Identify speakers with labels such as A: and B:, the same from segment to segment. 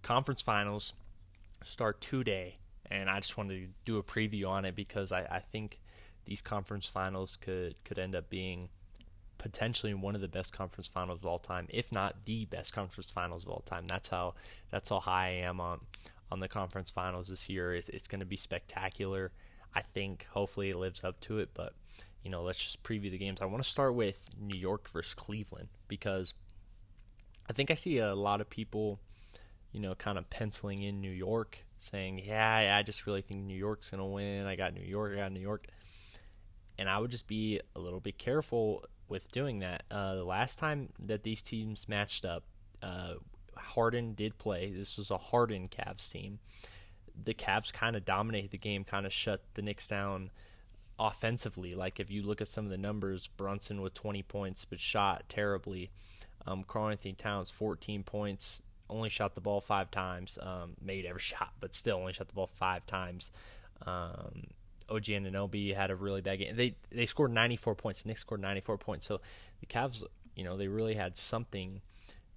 A: conference finals start today, and I just wanted to do a preview on it because I think these conference finals could end up being potentially one of the best conference finals of all time, if not the best conference finals of all time. That's how high I am on the conference finals this year. It's going to be spectacular. I think hopefully it lives up to it, but let's just preview the games. I want to start with New York versus Cleveland because I think I see a lot of people, kind of penciling in New York, saying, yeah, I just really think New York's going to win. I got New York. And I would just be a little bit careful with doing that. The last time that these teams matched up, Harden did play. This was a Harden Cavs team. The Cavs kind of dominated the game, kind of shut the Knicks down offensively. Like if you look at some of the numbers, Brunson with 20 points but shot terribly. Karl-Anthony Towns 14 points, only shot the ball 5 times. Made every shot, but still only shot the ball 5 times. OG Anunoby had a really bad game. They scored 94 points. The Knicks scored 94 points. So the Cavs, they really had something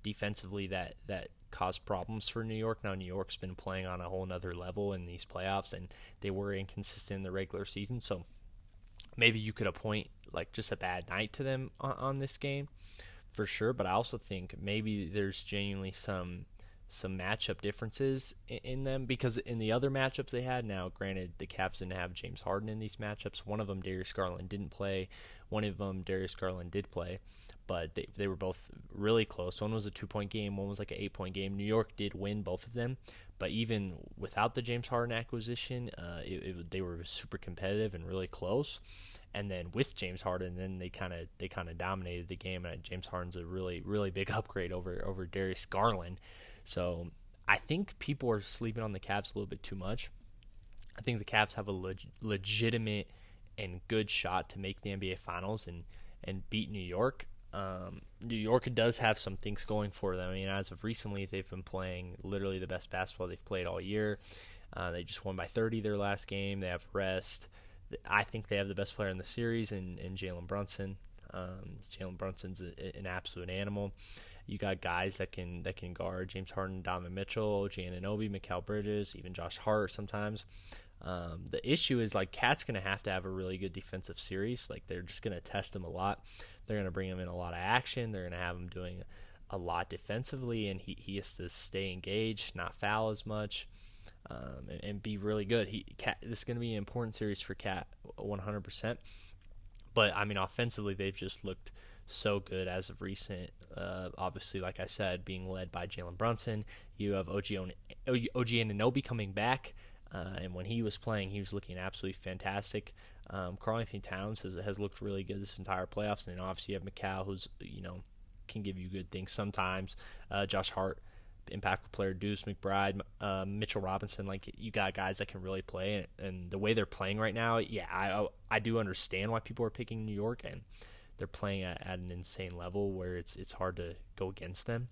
A: defensively that caused problems for New York. Now New York's been playing on a whole nother level in these playoffs, and they were inconsistent in the regular season. So maybe you could appoint like just a bad night to them on this game for sure. But I also think maybe there's genuinely some matchup differences in them, because in the other matchups they had, now granted the Cavs didn't have James Harden in these matchups. One of them, Darius Garland, didn't play. One of them, Darius Garland, did play. But they were both really close. One was a 2-point game. One was like an 8-point game. New York did win both of them. But even without the James Harden acquisition, they were super competitive and really close. And then with James Harden, then they kind of dominated the game. And James Harden's a really, really big upgrade over Darius Garland. So I think people are sleeping on the Cavs a little bit too much. I think the Cavs have a legitimate and good shot to make the NBA Finals and beat New York. New York does have some things going for them. I mean, as of recently, they've been playing literally the best basketball they've played all year. They just won by 30 their last game. They have rest. I think they have the best player in the series in Jalen Brunson. Jalen Brunson's an absolute animal. You got guys that can guard James Harden, Donovan Mitchell, OG Anunoby, Mikal Bridges, even Josh Hart sometimes. The issue is like Cat's going to have a really good defensive series. Like they're just going to test him a lot. They're going to bring him in a lot of action. They're going to have him doing a lot defensively, and he has to stay engaged, not foul as much, and be really good. This is going to be an important series for Cat, 100%. But I mean, offensively, they've just looked so good as of recent. Obviously, like I said, being led by Jalen Brunson. You have OG Anunoby coming back. And when he was playing, he was looking absolutely fantastic. Karl-Anthony Towns has looked really good this entire playoffs. And then obviously you have Mikal, who's, can give you good things sometimes. Josh Hart, impactful player. Deuce McBride, Mitchell Robinson. Like, you got guys that can really play. And the way they're playing right now, yeah, I do understand why people are picking New York. And they're playing at an insane level where it's hard to go against them,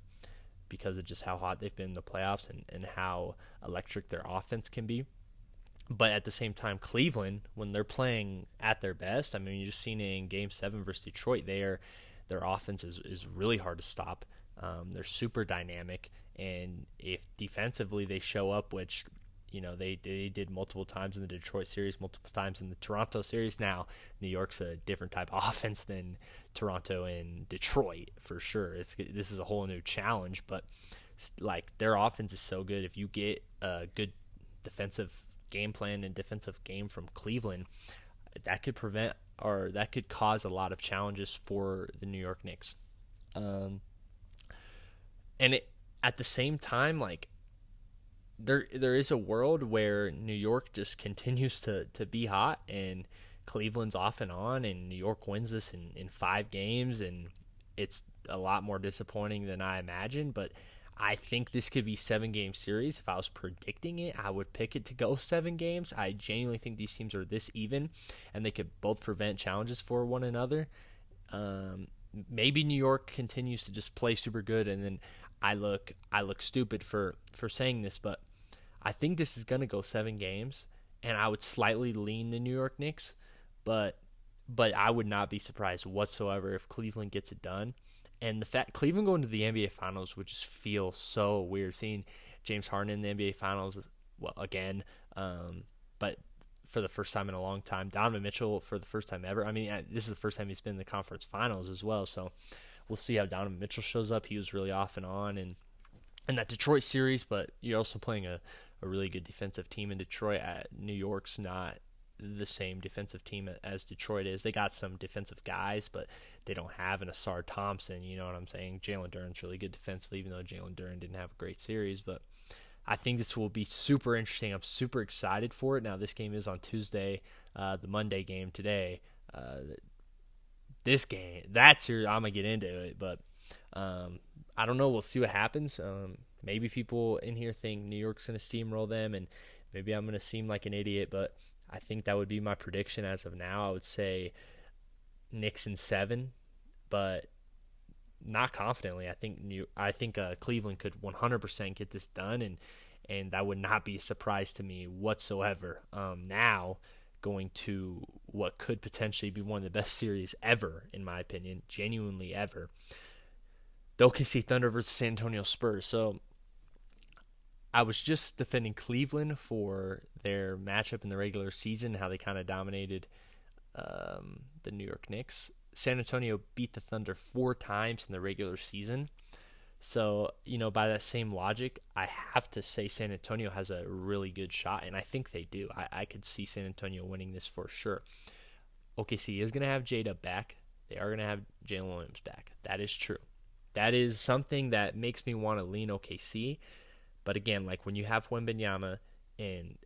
A: because of just how hot they've been in the playoffs and how electric their offense can be. But at the same time, Cleveland, when they're playing at their best, I mean, you've just seen it in Game 7 versus Detroit, their offense is really hard to stop. They're super dynamic, and if defensively they show up, which they did multiple times in the Detroit series, multiple times in the Toronto series. Now, New York's a different type of offense than Toronto and Detroit, for sure. This is a whole new challenge, but like their offense is so good. If you get a good defensive game plan and defensive game from Cleveland, that could prevent, or that could cause a lot of challenges for the New York Knicks. At the same time, like, There is a world where New York just continues to be hot, and Cleveland's off and on, and New York wins this in 5 games, and it's a lot more disappointing than I imagined. But I think this could be 7-game series. If I was predicting it, I would pick it to go 7 games. I genuinely think these teams are this even, and they could both prevent challenges for one another. Maybe New York continues to just play super good, and then I look stupid for saying this, but I think this is going to go 7 games, and I would slightly lean the New York Knicks, but I would not be surprised whatsoever if Cleveland gets it done. And the fact Cleveland going to the NBA Finals would just feel so weird. Seeing James Harden in the NBA Finals, well, again, but for the first time in a long time. Donovan Mitchell for the first time ever. I mean, this is the first time he's been in the conference finals as well, so we'll see how Donovan Mitchell shows up. He was really off and on in that Detroit series, but you're also playing a really good defensive team in Detroit. New York's not the same defensive team as Detroit is. They got some defensive guys, but they don't have an Asar Thompson. You know what I'm saying? Jalen Duren's really good defensively, even though Jalen Duren didn't have a great series. But I think this will be super interesting. I'm super excited for it. Now, this game is on Tuesday, the Monday game today. This game, that series, I'm going to get into it, but I don't know. We'll see what happens. Maybe people in here think New York's going to steamroll them, and maybe I'm going to seem like an idiot, but I think that would be my prediction as of now. I would say Knicks in 7, but not confidently. I think Cleveland could 100% get this done, and that would not be a surprise to me whatsoever. Now, going to what could potentially be one of the best series ever, in my opinion, genuinely ever. The OKC Thunder versus San Antonio Spurs. So I was just defending Cleveland for their matchup in the regular season, how they kind of dominated the New York Knicks. San Antonio beat the Thunder 4 times in the regular season. So, by that same logic, I have to say San Antonio has a really good shot, and I think they do. I could see San Antonio winning this for sure. OKC is going to have J-Dub back. They are going to have Jalen Williams back. That is true. That is something that makes me want to lean OKC. But again, like when you have Wembanyama, and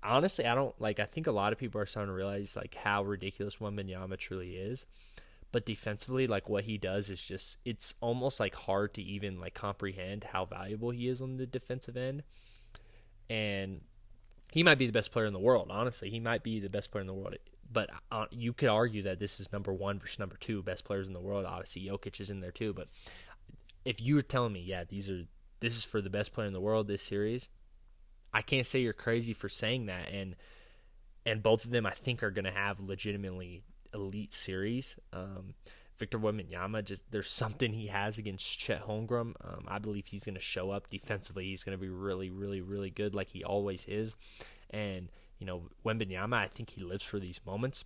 A: honestly, I think a lot of people are starting to realize like how ridiculous Wembanyama truly is. But defensively, like what he does is just, it's almost like hard to even like comprehend how valuable he is on the defensive end. And he might be the best player in the world. Honestly, he might be the best player in the world. But you could argue that this is number 1 versus number 2 best players in the world. Obviously, Jokic is in there too. But if you were telling me, yeah, this is for the best player in the world, this series, I can't say you're crazy for saying that. And both of them, I think, are going to have legitimately elite series. Victor Wembanyama, there's something he has against Chet Holmgren. I believe he's going to show up defensively. He's going to be really, really, really good like he always is. And, Wembanyama, I think he lives for these moments.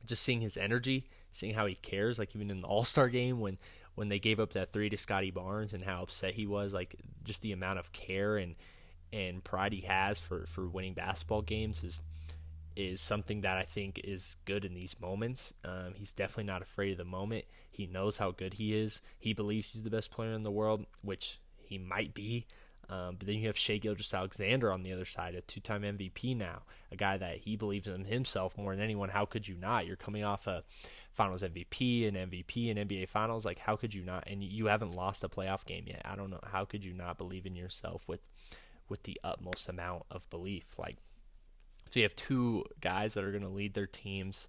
A: Just seeing his energy, seeing how he cares, like even in the All-Star game when they gave up that 3 to Scotty Barnes and how upset he was, like just the amount of care and pride he has for winning basketball games is something that I think is good in these moments. He's definitely not afraid of the moment. He knows how good he is. He believes he's the best player in the world, which he might be. But then you have Shai Gilgeous-Alexander on the other side, a 2-time MVP now, a guy that he believes in himself more than anyone. How could you not? You're coming off a Finals MVP, an MVP in NBA Finals. Like, how could you not? And you haven't lost a playoff game yet. I don't know. How could you not believe in yourself with the utmost amount of belief? Like, so you have 2 guys that are going to lead their teams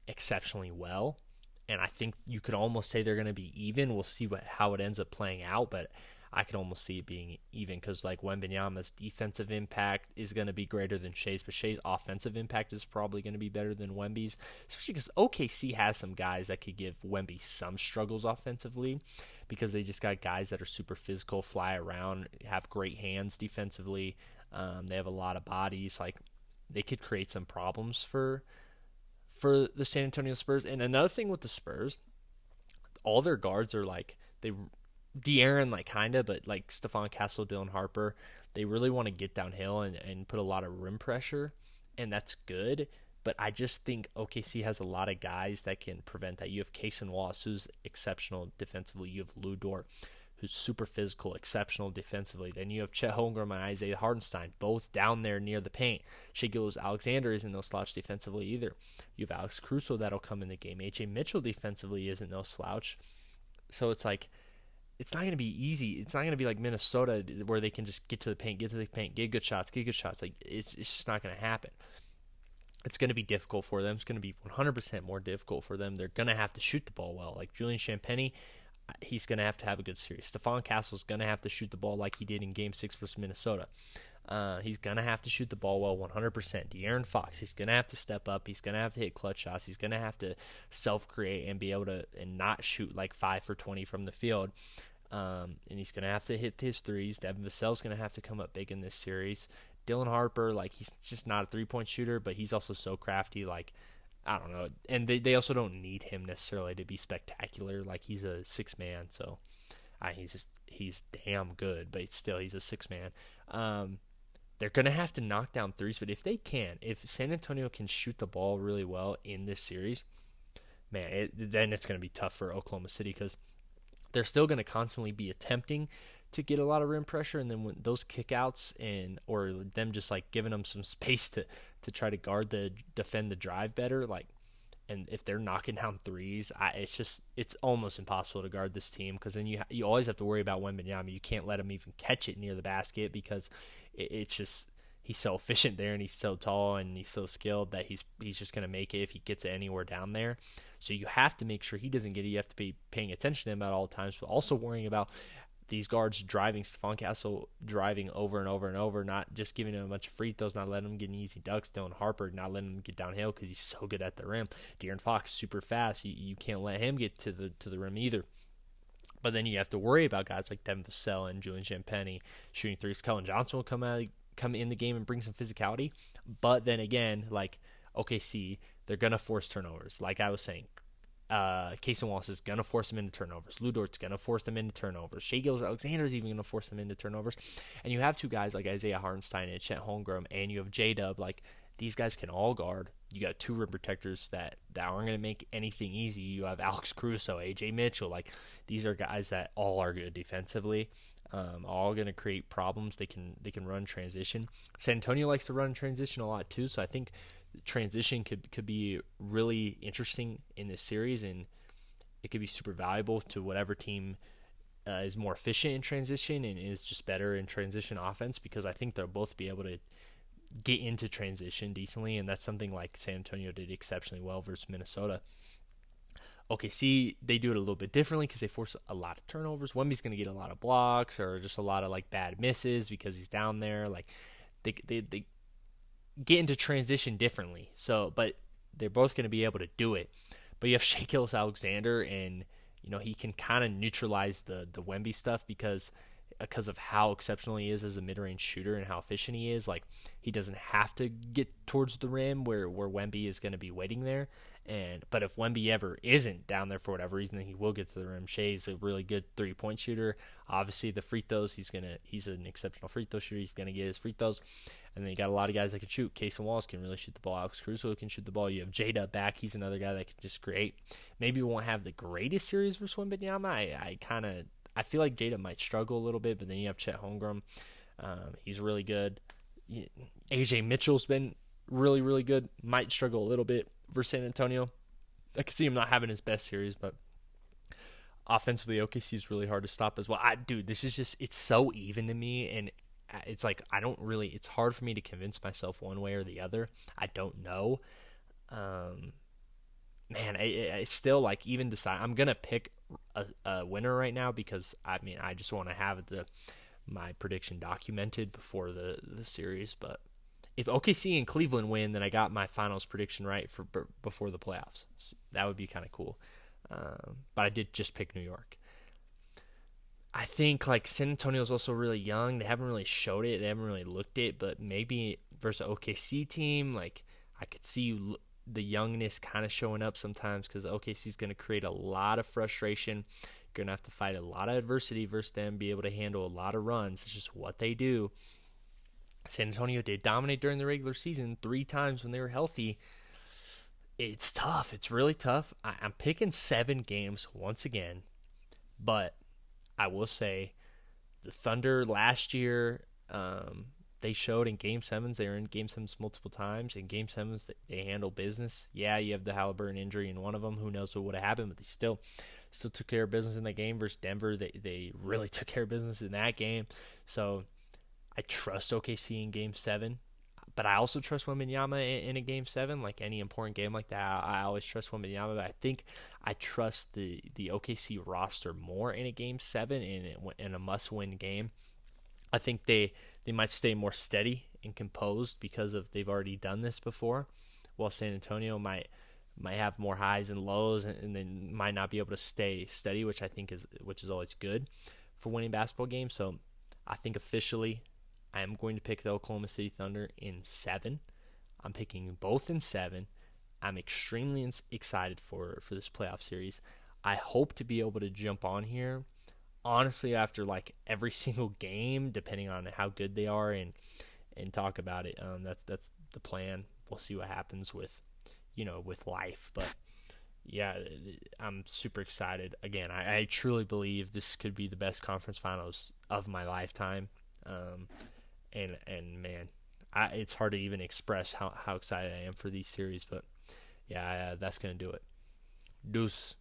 A: exceptionally well, and I think you could almost say they're going to be even. We'll see how it ends up playing out, but I could almost see it being even because like Wembanyama's defensive impact is going to be greater than Shai's, but Shai's offensive impact is probably going to be better than Wemby's, especially because OKC has some guys that could give Wemby some struggles offensively because they just got guys that are super physical, fly around, have great hands defensively. They have a lot of bodies. Like they could create some problems for the San Antonio Spurs. And another thing with the Spurs, all their guards are like De'Aaron, like kinda, but like Stephon Castle, Dylan Harper, they really want to get downhill and put a lot of rim pressure, and that's good. But I just think OKC has a lot of guys that can prevent that. You have Cason Wallace, who's exceptional defensively. You have Lou Dort, who's super physical, exceptional defensively. Then you have Chet Holmgren and Isaiah Hartenstein, both down there near the paint. Shai Gilgeous-Alexander isn't no slouch defensively either. You have Alex Caruso that'll come in the game. A.J. Mitchell defensively isn't no slouch. So it's like, it's not going to be easy. It's not going to be like Minnesota where they can just get to the paint, get good shots. Like it's just not going to happen. It's going to be difficult for them. It's going to be 100% more difficult for them. They're going to have to shoot the ball well. Like Julian Champagnie, he's going to have a good series. Stephon Castle's going to have to shoot the ball like he did in Game 6 versus Minnesota. He's going to have to shoot the ball well 100%. De'Aaron Fox, he's going to have to step up. He's going to have to hit clutch shots. He's going to have to self-create and be able to and not shoot like 5 for 20 from the field. and he's going to have to hit his threes. Devin Vassell's going to have to come up big in this series. Dylan Harper, like, he's just not a three-point shooter, but he's also so crafty, like, I don't know. And they also don't need him necessarily to be spectacular. Like, he's a six-man, so he's damn good, but still, he's a six-man. They're going to have to knock down threes, but if San Antonio can shoot the ball really well in this series, man, then it's going to be tough for Oklahoma City because they're still going to constantly be attempting to get a lot of rim pressure, and then when those kickouts or them just like giving them some space to try to defend the drive better, like, and if they're knocking down threes, it's almost impossible to guard this team because then you always have to worry about Wembanyama. You can't let him even catch it near the basket because it's just he's so efficient there and he's so tall and he's so skilled that he's just going to make it if he gets it anywhere down there. So you have to make sure he doesn't get it. You have to be paying attention to him at all times, but also worrying about these guards driving, Stephon Castle driving over and over and over, not just giving him a bunch of free throws, not letting him get easy ducks. Dylan Harper, not letting him get downhill because he's so good at the rim. De'Aaron Fox, super fast. You can't let him get to the rim either. But then you have to worry about guys like Devin Vassell and Julian Champagnie shooting threes. Kellen Johnson will come in the game and bring some physicality. But then again, like OKC, they're going to force turnovers. Like I was saying, Cason Wallace is going to force them into turnovers. Lu Dort's going to force them into turnovers. Shai Gilgeous-Alexander is even going to force them into turnovers. And you have two guys like Isaiah Hartenstein and Chet Holmgren, and you have J-Dub. Like, these guys can all guard. You got two rim protectors that aren't going to make anything easy. You have Alex Caruso, AJ Mitchell. Like, these are guys that all are good defensively. All going to create problems. They can run transition. San Antonio likes to run transition a lot too, so I think transition could be really interesting in this series, and it could be super valuable to whatever team is more efficient in transition and is just better in transition offense, because I think they'll both be able to get into transition decently, and that's something like San Antonio did exceptionally well versus Minnesota. OKC, they do it a little bit differently because they force a lot of turnovers. Wemby's going to get a lot of blocks or just a lot of like bad misses because he's down there. Like they get into transition differently. So, but they're both going to be able to do it. But you have Shai Gilgeous-Alexander, and he can kind of neutralize the Wemby stuff because of how exceptional he is as a mid-range shooter and how efficient he is. Like, he doesn't have to get towards the rim where Wemby is going to be waiting there. But if Wemby ever isn't down there for whatever reason, then he will get to the rim. Shai's a really good three-point shooter. Obviously, the free throws, he's an exceptional free throw shooter. He's going to get his free throws. And then you got a lot of guys that can shoot. Cason Wallace can really shoot the ball. Alex Caruso can shoot the ball. You have J-Dub back. He's another guy that can just create. Maybe we won't have the greatest series versus Wembanyama. I feel like J-Dub might struggle a little bit, but then you have Chet Holmgren. He's really good. AJ Mitchell's been really, really good. Might struggle a little bit versus San Antonio. I can see him not having his best series, but offensively, OKC is really hard to stop as well. This is just, it's so even to me, and it's like it's hard for me to convince myself one way or the other. I don't know. I still like even decide. I'm gonna pick a winner right now because I just want to have my prediction documented before the series. But if OKC and Cleveland win, then I got my finals prediction right for before the playoffs. So that would be kind of cool. But I did just pick New York. I think like San Antonio's also really young. They haven't really showed it. They haven't really looked it. But maybe versus an OKC team, like I could see the youngness kind of showing up sometimes because OKC's going to create a lot of frustration. You're going to have to fight a lot of adversity versus them, be able to handle a lot of runs. It's just what they do. San Antonio did dominate during the regular season 3 times when they were healthy. It's tough. It's really tough. I'm picking 7 games once again, but I will say the Thunder last year, they showed in Game 7s. They were in Game 7s multiple times. In Game 7s, they handle business. Yeah, you have the Halliburton injury in one of them. Who knows what would have happened, but they still took care of business in that game versus Denver. They really took care of business in that game. So I trust OKC in Game 7, but I also trust Wembanyama in a Game 7. Like any important game like that, I always trust Wembanyama, but I think I trust the OKC roster more in a Game 7 in a must-win game. I think they might stay more steady and composed because they've already done this before, while San Antonio might have more highs and lows and then might not be able to stay steady, which is always good. for winning basketball games. So I think officially I am going to pick the Oklahoma City Thunder in 7. I'm picking both in 7. I'm extremely excited for this playoff series. I hope to be able to jump on here, honestly, after like every single game, depending on how good they are, and talk about it. That's the plan. We'll see what happens with life, but yeah, I'm super excited. Again, I truly believe this could be the best conference finals of my lifetime. And man, it's hard to even express how excited I am for these series, but yeah, that's going to do it. Deuce.